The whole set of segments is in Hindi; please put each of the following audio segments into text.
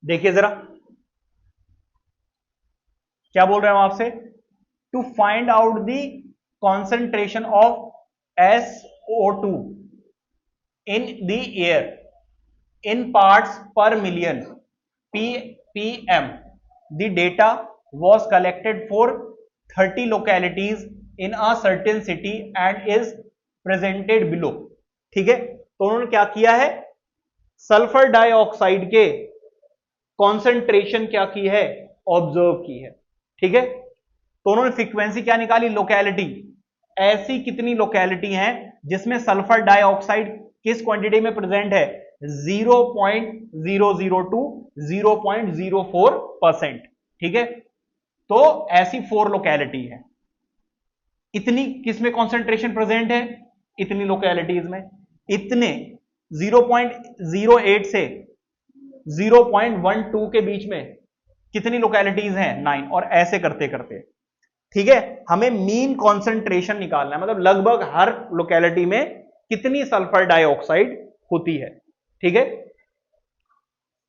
देखिए जरा क्या बोल रहे हैं हम आपसे, to find out the concentration of SO2 in the air in parts per million ppm. The data was collected for 30 localities in a certain city and is presented below. ठीक है, तो उन्होंने क्या किया है, सल्फर डाइऑक्साइड के कॉन्सेंट्रेशन क्या की है, ऑब्जर्व की है। ठीक है, तो उन्होंने फ्रीक्वेंसी क्या निकाली, लोकेलिटी। ऐसी कितनी लोकेलिटी हैं जिसमें सल्फर डाइऑक्साइड किस क्वांटिटी में प्रेजेंट है, 0.002 0.04%। ठीक है, तो ऐसी 4 लोकेलिटी है। इतनी किसमें कॉन्सेंट्रेशन प्रेजेंट है, इतनी लोकेलिटीज में। इतने 0.08 से 0.12 के बीच में कितनी लोकेलिटीज हैं, 9। और ऐसे करते करते, ठीक है, हमें मीन कॉन्सेंट्रेशन निकालना है, मतलब लगभग हर लोकेलिटी में कितनी सल्फर डाइऑक्साइड होती है। ठीक है,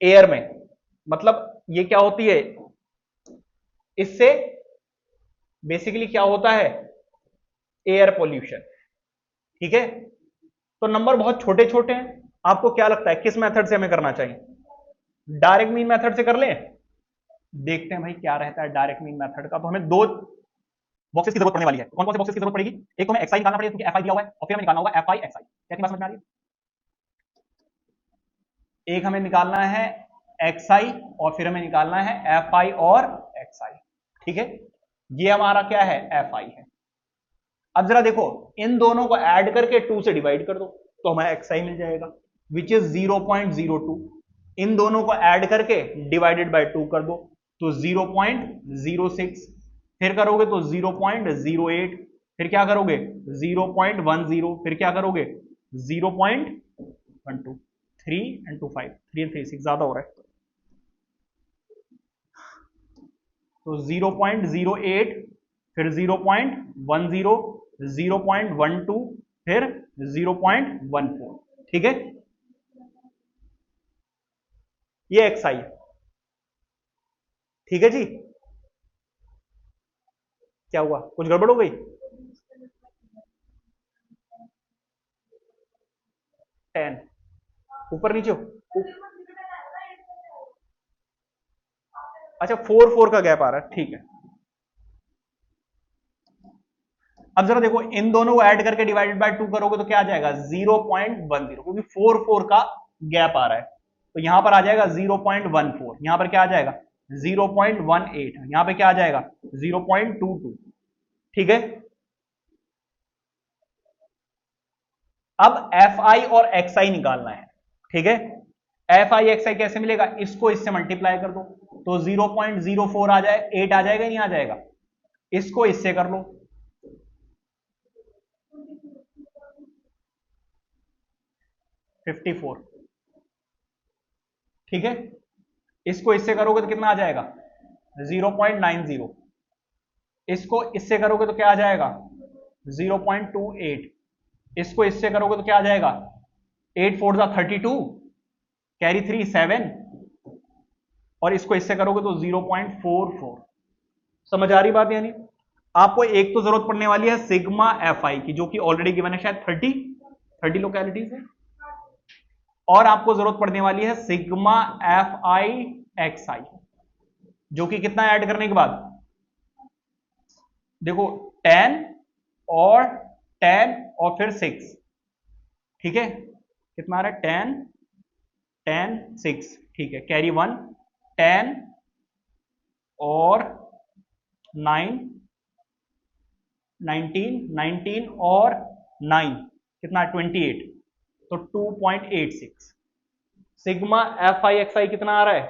एयर में, मतलब ये क्या होती है, इससे बेसिकली क्या होता है, एयर पोल्यूशन। ठीक है, तो नंबर बहुत छोटे छोटे हैं। आपको क्या लगता है किस मेथड से हमें करना चाहिए, डायरेक्ट मीन मेथड से कर लें? देखते हैं भाई क्या रहता है डायरेक्ट मीन मेथड का। तो हमें दो बॉक्सेस की जरूरत पड़ने वाली है। कौन कौन से बॉक्सेस की जरूरत पड़ेगी, एक तो हमें एक्सआई निकालना पड़ेगा क्योंकि एफआई दिया हुआ है, और फिर हमें निकालना होगा एफआई एक्सआई। कैसी बात समझ में आ रही है, एक हमें निकालना है एक्सआई और फिर हमें निकालना है एफआई और एक्सआई। ठीक है, ये हमारा क्या है, एफआई है। अब जरा देखो, इन दोनों को ऐड करके 2 से डिवाइड कर दो तो हमें एक्सआई मिल जाएगा, विच इज 0.02। इन दोनों को ऐड करके डिवाइडेड बाय 2 कर दो तो 0.06। फिर करोगे तो 0.08, फिर क्या करोगे 0.10, फिर क्या करोगे 0.12। 3 and 2 5, 3 and 3 6, ज्यादा हो रहा है, तो 0.08, फिर 0.10, 0.12, फिर 0.14। ठीक है, ये एक्सआई। ठीक है जी, क्या हुआ, कुछ गड़बड़ हो गई? 10 ऊपर नीचे हो, अच्छा 4 का गैप आ रहा है, ठीक है। अब जरा देखो, इन दोनों को ऐड करके डिवाइडेड बाय 2 करोगे तो क्या आ जाएगा 0.10, क्योंकि 4 का गैप आ रहा है, तो यहां पर आ जाएगा 0.14। यहां पर क्या आ जाएगा 0.18, यहां पे क्या आ जाएगा 0.22। ठीक है, अब एफ आई और एक्स आई निकालना है। ठीक है, एफ आई एक्स आई कैसे मिलेगा, इसको इससे मल्टीप्लाई कर दो तो 0.04 आ जाए, 8 आ जाएगा, नहीं आ जाएगा, इसको इससे कर लो 54। ठीक है, इसको इससे करोगे तो कितना आ जाएगा 0.90, इसको इससे करोगे तो क्या आ जाएगा 0.28, इसको इससे करोगे तो क्या आ जाएगा 8 4 32, कैरी 3 7, और इसको इससे करोगे तो 0.44। समझ आ रही बात, यानी आपको एक तो जरूरत पड़ने वाली है सिग्मा एफ आई की, जो कि ऑलरेडी गिवन है, शायद 30 लोकेलिटीज है, और आपको जरूरत पड़ने वाली है सिग्मा एफ आई एक्स आई, जो कि कितना ऐड करने के बाद, देखो 10 और 10 और फिर 6। ठीक है, कितना आ रहा है 10 10 6, ठीक है, कैरी 1, 10 और 9 19 19 और 9 कितना 28, तो 2.86। सिग्मा एफ आई एक्स आई कितना आ रहा है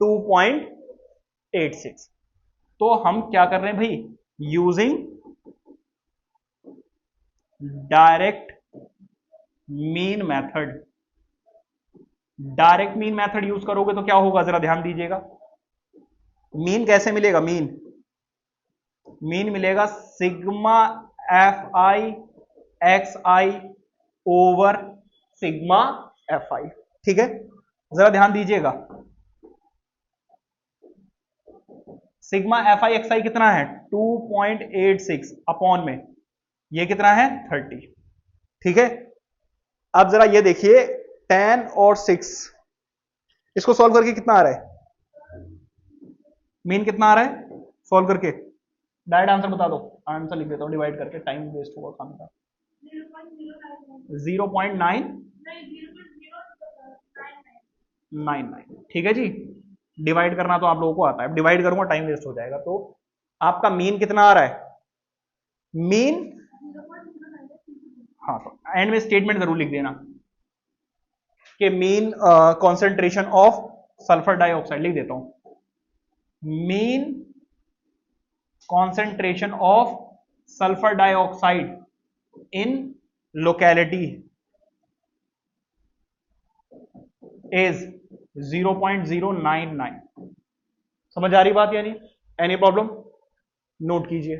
2.86। तो हम क्या कर रहे हैं भाई, using direct mean method. Direct mean method use करोगे तो क्या होगा, जरा ध्यान दीजिएगा। मीन कैसे मिलेगा, मीन मीन मिलेगा sigma F I x I over sigma F I. ठीक है, जरा ध्यान दीजिएगा, सिग्मा एफ आई एक्स आई कितना है 2.86 अपॉन में ये कितना है 30। ठीक है, अब जरा ये देखिए 10 और 6 इसको सॉल्व करके कितना आ रहा है, मीन कितना आ रहा है सॉल्व करके, डायरेक्ट आंसर बता दो, आंसर लिख देता हूं डिवाइड करके, टाइम वेस्ट होगा काम का। 0.999, ठीक है जी, डिवाइड करना तो आप लोगों को आता है, डिवाइड करूंगा टाइम वेस्ट हो जाएगा। तो आपका मीन कितना आ रहा है, मीन, हाँ तो एंड में स्टेटमेंट जरूर लिख देना कि mean concentration of sulphur dioxide, लिख देता हूं mean concentration of sulphur dioxide in locality is 0.099। समझ आ रही बात यानी, एनी प्रॉब्लम, नोट कीजिए।